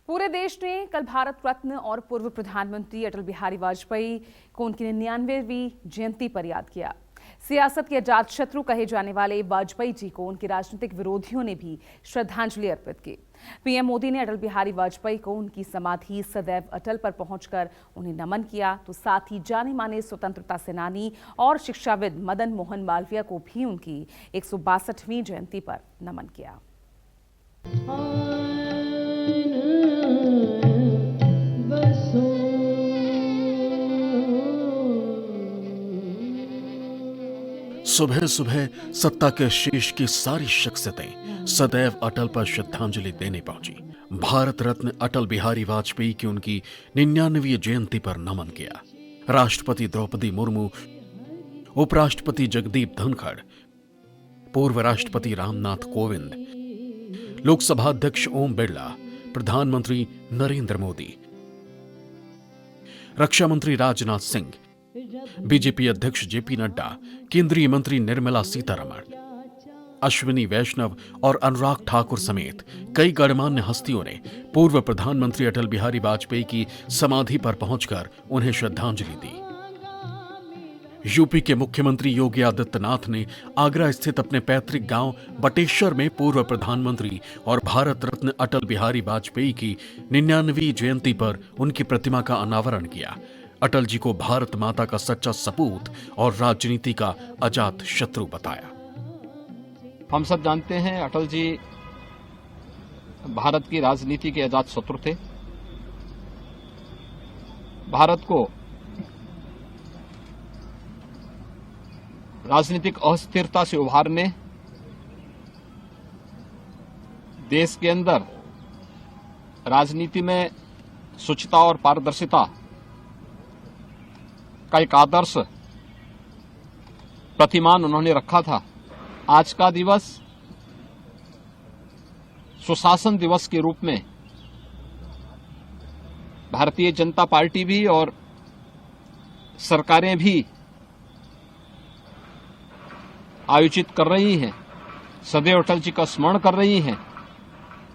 पूरे देश ने कल भारत रत्न और पूर्व प्रधानमंत्री अटल बिहारी वाजपेयी को उनकी 99वीं जयंती पर याद किया। सियासत के अजात शत्रु कहे जाने वाले वाजपेयी जी को उनके राजनीतिक विरोधियों ने भी श्रद्धांजलि अर्पित की। पीएम मोदी ने अटल बिहारी वाजपेयी को उनकी समाधि सदैव अटल पर पहुंचकर उन्हें नमन किया, तो साथ ही जाने माने स्वतंत्रता सेनानी और शिक्षाविद मदन मोहन मालवीय को भी उनकी 162वीं जयंती पर नमन किया। सुबह सुबह सत्ता के शीर्ष की सारी शख्सियतें सदैव अटल पर श्रद्धांजलि देने पहुंची। भारत रत्न अटल बिहारी वाजपेयी की उनकी 99वीं जयंती पर नमन किया। राष्ट्रपति द्रौपदी मुर्मू, उपराष्ट्रपति जगदीप धनखड़, पूर्व राष्ट्रपति रामनाथ कोविंद, लोकसभा अध्यक्ष ओम बिरला, प्रधानमंत्री नरेंद्र मोदी, रक्षा मंत्री राजनाथ सिंह, बीजेपी अध्यक्ष जेपी नड्डा, केंद्रीय मंत्री निर्मला सीतारमण, अश्विनी वैष्णव और अनुराग ठाकुर समेत कई गणमान्य हस्तियों ने पूर्व प्रधानमंत्री अटल बिहारी वाजपेयी की समाधि पर पहुंचकर उन्हें श्रद्धांजलि दी। यूपी के मुख्यमंत्री योगी आदित्यनाथ ने आगरा स्थित अपने पैतृक गांव बटेश्वर में पूर्व प्रधानमंत्री और भारत रत्न अटल बिहारी वाजपेयी की 99वीं जयंती पर उनकी प्रतिमा का अनावरण किया। अटल जी को भारत माता का सच्चा सपूत और राजनीति का अजात शत्रु बताया। हम सब जानते हैं अटल जी भारत की राजनीति के अजात शत्रु थे। भारत को राजनीतिक अस्थिरता से उभारने, देश के अंदर राजनीति में शुचिता और पारदर्शिता का एक आदर्श प्रतिमान उन्होंने रखा था। आज का दिवस सुशासन दिवस के रूप में भारतीय जनता पार्टी भी और सरकारें भी आयोजित कर रही हैं, सदैव अटल जी का स्मरण कर रही हैं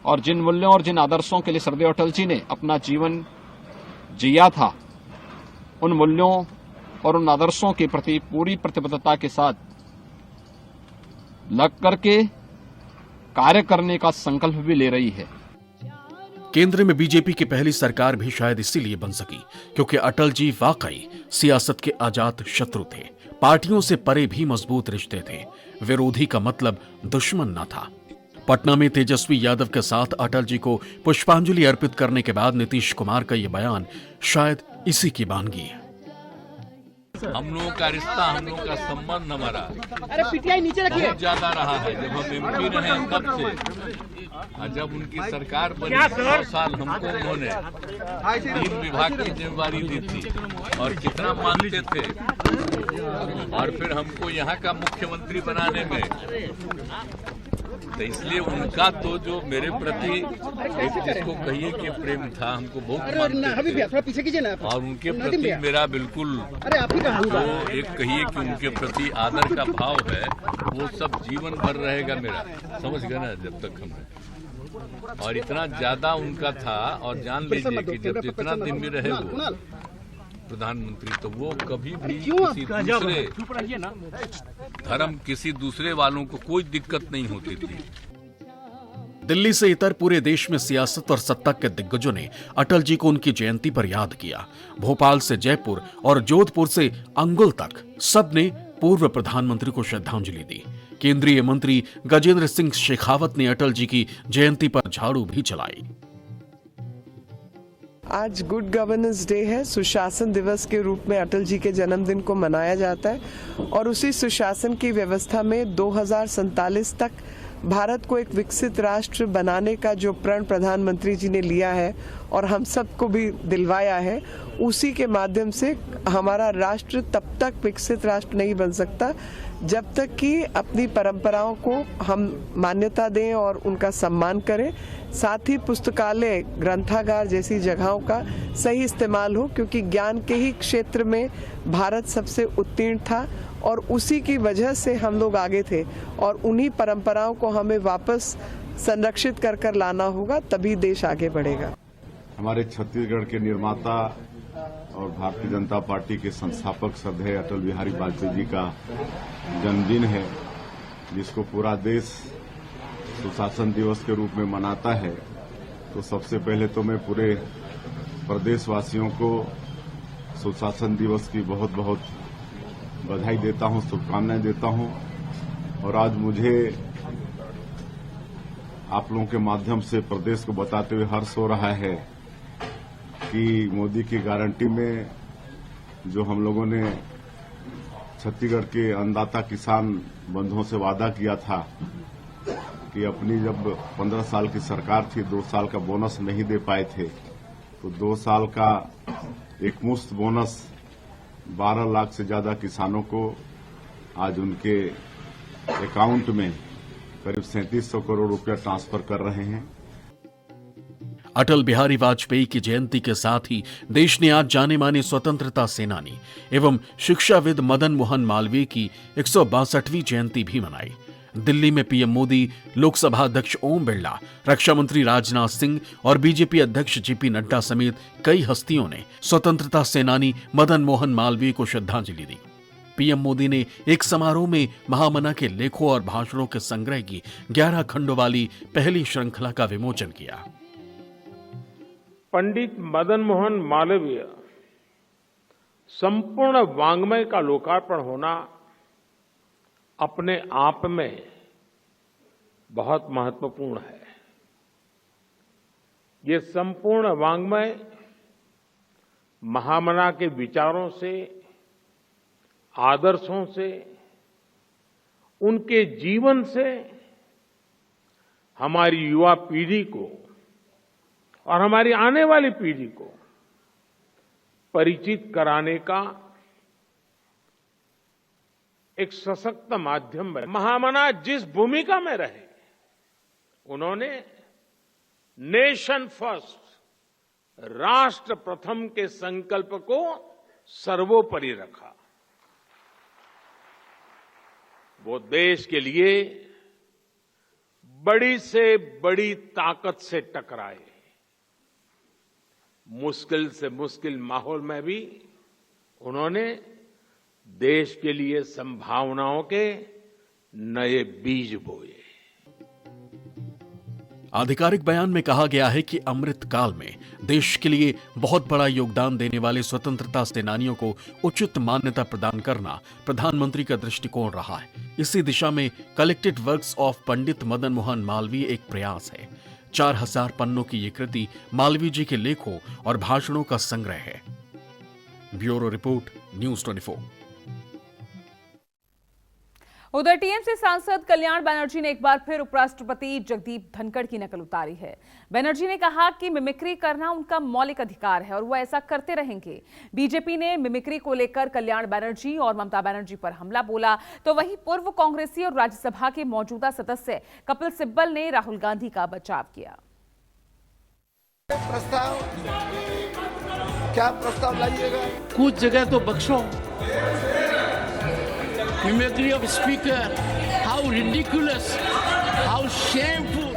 और जिन मूल्यों और जिन आदर्शों के लिए सदैव अटल जी ने अपना जीवन जिया था, उन मूल्यों और उन आदर्शों के प्रति पूरी प्रतिबद्धता के साथ लग करके कार्य करने का संकल्प भी ले रही है। केंद्र में बीजेपी की पहली सरकार भी शायद इसीलिए बन सकी क्योंकि अटल जी वाकई सियासत के अजात शत्रु थे। पार्टियों से परे भी मजबूत रिश्ते थे। विरोधी का मतलब दुश्मन न था। पटना में तेजस्वी यादव के साथ अटल जी को पुष्पांजलि अर्पित करने के बाद नीतीश कुमार का यह बयान शायद इसी की वानगी है। हम लोगों का रिश्ता, हम लोगों का संबंध हमारा नीचे रखिए बहुत ज्यादा रहा है। जब हम एमपी रहे तब से, और जब उनकी सरकार बनी 100 साल हमको उन्होंने 3 विभाग की जिम्मेवारी दी थी और कितना मानते थे, और फिर हमको यहाँ का मुख्यमंत्री बनाने में, तो इसलिए उनका तो जो मेरे प्रति एक जिसको कहिए कि प्रेम था, हमको बहुत मानते थे और उनके प्रति मेरा बिल्कुल जो एक कहिए कि उनके प्रति आदर का भाव है, वो सब जीवन भर रहेगा मेरा, समझ गए ना, जब तक हम। और इतना ज्यादा उनका था, और जान लीजिए कि जब जितना दिन में रहे वो प्रधानमंत्री, तो वो कभी भी किसी दूसरे धर्म, किसी दूसरे वालों को कोई दिक्कत नहीं होती थी। दिल्ली से इतर पूरे देश में सियासत और सत्ता के दिग्गजों ने अटल जी को उनकी जयंती पर याद किया। भोपाल से जयपुर और जोधपुर से अंगुल तक सबने पूर्व प्रधानमंत्री को श्रद्धांजलि दी। केंद्रीय मंत्री गजेंद्र सिंह शेखावत ने अटल जी की जयंती पर झाड़ू भी चलाई। आज गुड गवर्नेंस डे है। सुशासन दिवस के रूप में अटल जी के जन्मदिन को मनाया जाता है और उसी सुशासन की व्यवस्था में 2047 तक भारत को एक विकसित राष्ट्र बनाने का जो प्रण प्रधानमंत्री जी ने लिया है और हम सबको भी दिलवाया है, उसी के माध्यम से हमारा राष्ट्र तब तक विकसित राष्ट्र नहीं बन सकता जब तक कि अपनी परंपराओं को हम मान्यता दें और उनका सम्मान करें। साथ ही पुस्तकालय, ग्रंथागार जैसी जगहों का सही इस्तेमाल हो, क्योंकि ज्ञान के ही क्षेत्र में भारत सबसे उत्तीर्ण था और उसी की वजह से हम लोग आगे थे और उन्हीं परंपराओं को हमें वापस संरक्षित कर लाना होगा, तभी देश आगे बढ़ेगा। हमारे छत्तीसगढ़ के निर्माता और भारतीय जनता पार्टी के संस्थापक श्रद्धेय अटल बिहारी वाजपेयी जी का जन्मदिन है, जिसको पूरा देश सुशासन दिवस के रूप में मनाता है। तो सबसे पहले तो मैं पूरे प्रदेशवासियों को सुशासन दिवस की बहुत बहुत बधाई देता हूं, शुभकामनाएं देता हूं। और आज मुझे आप लोगों के माध्यम से प्रदेश को बताते हुए हर्ष हो रहा है कि मोदी की गारंटी में जो हम लोगों ने छत्तीसगढ़ के अन्नदाता किसान बंधुओं से वादा किया था कि अपनी जब 15 साल की सरकार थी 2 साल का बोनस नहीं दे पाए थे, तो 2 साल का एक मुफ्त बोनस 12 लाख से ज्यादा किसानों को आज उनके अकाउंट में करीब 3700 करोड़ रुपया ट्रांसफर कर रहे हैं। अटल बिहारी वाजपेयी की जयंती के साथ ही देश ने आज जाने माने स्वतंत्रता सेनानी एवं शिक्षाविद मदन मोहन मालवीय की 162वीं जयंती भी मनाई। दिल्ली में पीएम मोदी, लोकसभा अध्यक्ष ओम बिरला, रक्षा मंत्री राजनाथ सिंह और बीजेपी अध्यक्ष जेपी नड्डा समेत कई हस्तियों ने स्वतंत्रता सेनानी मदन मोहन मालवीय को श्रद्धांजलि दी। पीएम मोदी ने एक समारोह में महामना के लेखों और भाषणों के संग्रह की 11 खंडों वाली पहली श्रृंखला का विमोचन किया। पंडित मदन मोहन मालवीय संपूर्ण वाङ्मय का लोकार्पण होना अपने आप में बहुत महत्वपूर्ण है। ये संपूर्ण वाङ्मय महामना के विचारों से, आदर्शों से, उनके जीवन से हमारी युवा पीढ़ी को और हमारी आने वाली पीढ़ी को परिचित कराने का एक सशक्त माध्यम है। महामना जिस भूमिका में रहे, उन्होंने नेशन फर्स्ट, राष्ट्र प्रथम के संकल्प को सर्वोपरि रखा। वो देश के लिए बड़ी से बड़ी ताकत से टकराए। मुश्किल से मुश्किल माहौल में भी उन्होंने देश के लिए संभावनाओं के नए बीज बोए। आधिकारिक बयान में कहा गया है कि अमृत काल में देश के लिए बहुत बड़ा योगदान देने वाले स्वतंत्रता सेनानियों को उचित मान्यता प्रदान करना प्रधानमंत्री का दृष्टिकोण रहा है। इसी दिशा में collected works of Pandit Madan Mohan Malviya एक प्रयास है। 4000 पन्नों की ये कृति मालवीय जी के लेखों और भाषणों का संग्रह है। Bureau report, news 24। उधर टीएमसी सांसद कल्याण बनर्जी ने एक बार फिर उपराष्ट्रपति जगदीप धनखड़ की नकल उतारी है। बनर्जी ने कहा कि मिमिक्री करना उनका मौलिक अधिकार है और वो ऐसा करते रहेंगे। बीजेपी ने मिमिक्री को लेकर कल्याण बनर्जी और ममता बनर्जी पर हमला बोला, तो वहीं पूर्व कांग्रेसी और राज्यसभा के मौजूदा सदस्य कपिल सिब्बल ने राहुल गांधी का बचाव किया। क्या प्रस्ताव लाइएगा? कुछ जगह तो बख्शो। Mimicry of speaker, how ridiculous, how shameful.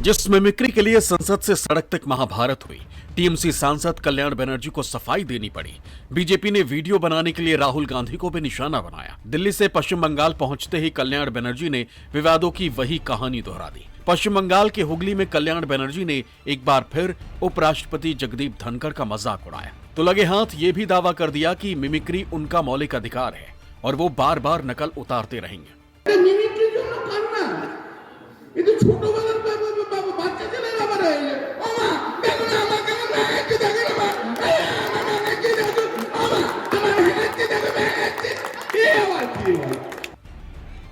जिस मिमिक्री के लिए संसद से सड़क तक महाभारत हुई, टीएमसी सांसद कल्याण बनर्जी को सफाई देनी पड़ी। बीजेपी ने वीडियो बनाने के लिए राहुल गांधी को भी निशाना बनाया। दिल्ली से पश्चिम बंगाल पहुंचते ही कल्याण बनर्जी ने विवादों की वही कहानी दोहरा दी। पश्चिम बंगाल के हुगली में कल्याण बनर्जी ने एक बार फिर उपराष्ट्रपति जगदीप धनखड़ का मजाक उड़ाया, तो लगे हाथ ये भी दावा कर दिया कि मिमिक्री उनका मौलिक अधिकार है और वो बार बार नकल उतारते रहेंगे।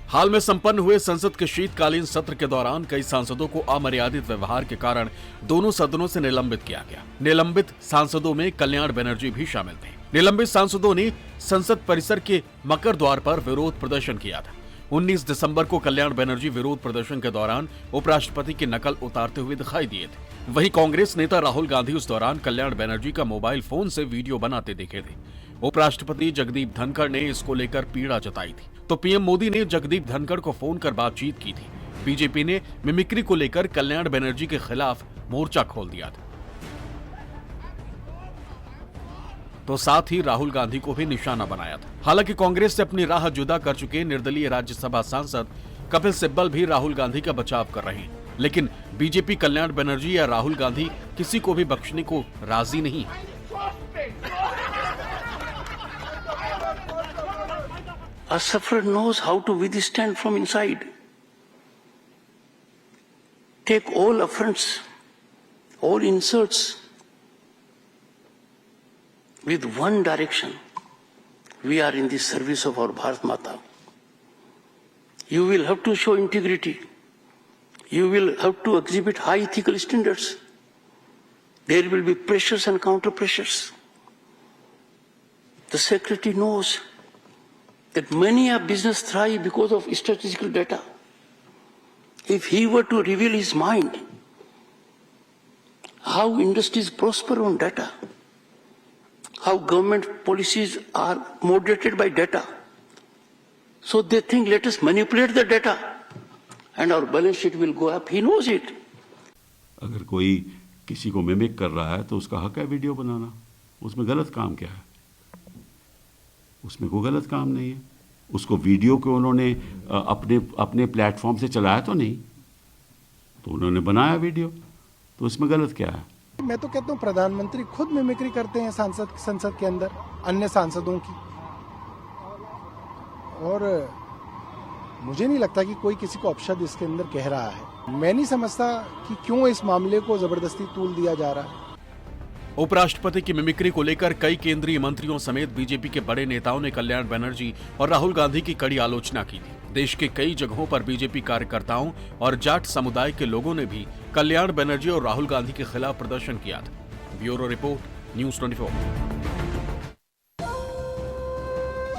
हाल में संपन्न हुए संसद के शीतकालीन सत्र के दौरान कई सांसदों को अमर्यादित व्यवहार के कारण दोनों सदनों से निलंबित किया गया। निलंबित सांसदों में कल्याण बनर्जी भी शामिल थे। निलंबित सांसदों ने संसद परिसर के मकर द्वार पर विरोध प्रदर्शन किया था। 19 दिसंबर को कल्याण बनर्जी विरोध प्रदर्शन के दौरान उपराष्ट्रपति की नकल उतारते हुए दिखाई दिए थे। वहीं कांग्रेस नेता राहुल गांधी उस दौरान कल्याण बनर्जी का मोबाइल फोन से वीडियो बनाते दिखे थे। उपराष्ट्रपति जगदीप धनखड़ ने इसको लेकर पीड़ा जताई थी, तो पीएम मोदी ने जगदीप धनखड़ को फोन कर बातचीत की थी। बीजेपी ने मिमिक्री को लेकर कल्याण बनर्जी के खिलाफ मोर्चा खोल दिया था, तो साथ ही राहुल गांधी को भी निशाना बनाया था। हालांकि कांग्रेस से अपनी राह जुदा कर चुके निर्दलीय राज्यसभा सांसद कपिल सिब्बल भी राहुल गांधी का बचाव कर रहे हैं, लेकिन बीजेपी कल्याण बनर्जी या राहुल गांधी किसी को भी बख्शने को राजी नहीं है। A sufferer knows how to withstand from inside. Take all affronts, all insults with one direction. We are in the service of our Bharat Mata. You will have to show integrity. You will have to exhibit high ethical standards. There will be pressures and counter pressures. The Secretary knows that many a business thrive because of statistical data. If he were to reveal his mind, how industries prosper on data, how government policies are moderated by data, so they think let us manipulate the data and our balance sheet will go up. He knows it. अगर कोई किसी को mimic कर रहा है तो उसका हक है वीडियो बनाना, उसमें गलत काम क्या है? उसमें कोई गलत काम नहीं है। उसको वीडियो को उन्होंने अपने प्लेटफॉर्म से चलाया तो नहीं, तो उन्होंने बनाया वीडियो, तो इसमें गलत क्या है? मैं तो कहता हूँ प्रधानमंत्री खुद मिमिक्री करते हैं संसद के अंदर अन्य सांसदों की, और मुझे नहीं लगता कि कोई किसी को अपशब्द इसके अंदर कह रहा है। मैं नहीं समझता कि क्यों इस मामले को जबरदस्ती तूल दिया जा रहा है। उपराष्ट्रपति की मिमिक्री को लेकर कई केंद्रीय मंत्रियों समेत बीजेपी के बड़े नेताओं ने कल्याण बनर्जी और राहुल गांधी की कड़ी आलोचना की थी। देश के कई जगहों पर बीजेपी कार्यकर्ताओं और जाट समुदाय के लोगों ने भी कल्याण बनर्जी और राहुल गांधी के खिलाफ प्रदर्शन किया था। Bureau report, news 24।